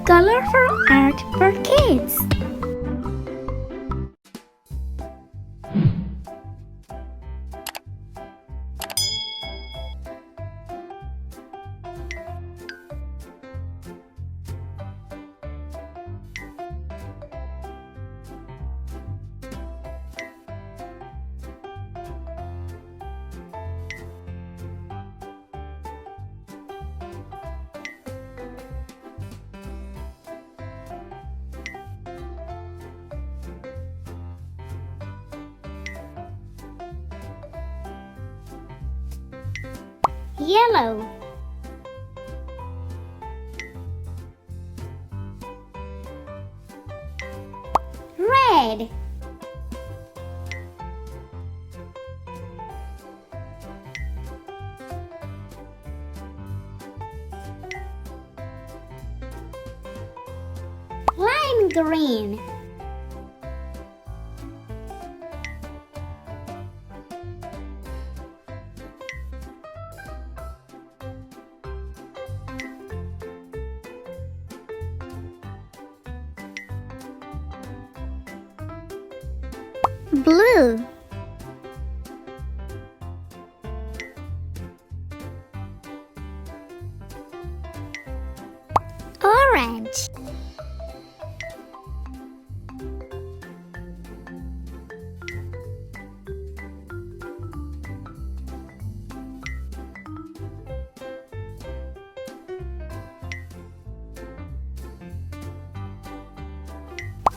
Colorful art for kids. Yellow, red, lime green, blue, orange,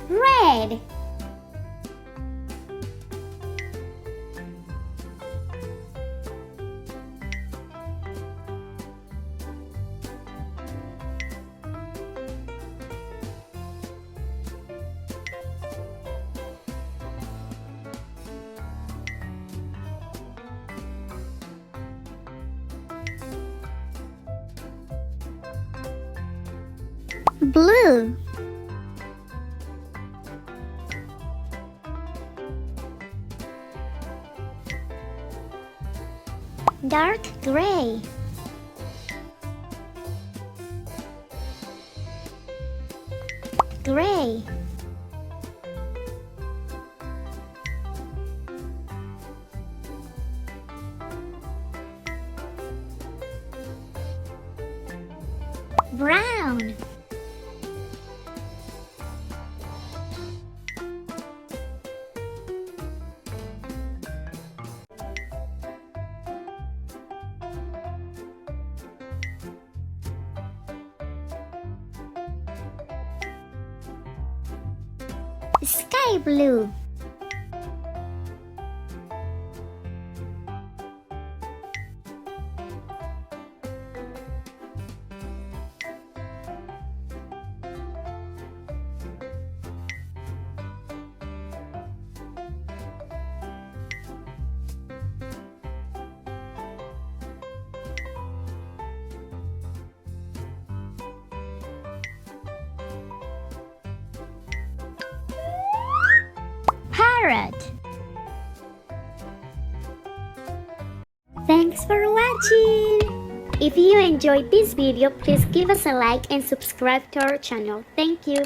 red, blue, dark gray, gray, brown, sky blue, Parrot. Thanks for watching! If you enjoyed this video, please give us a like and subscribe to our channel. Thank you!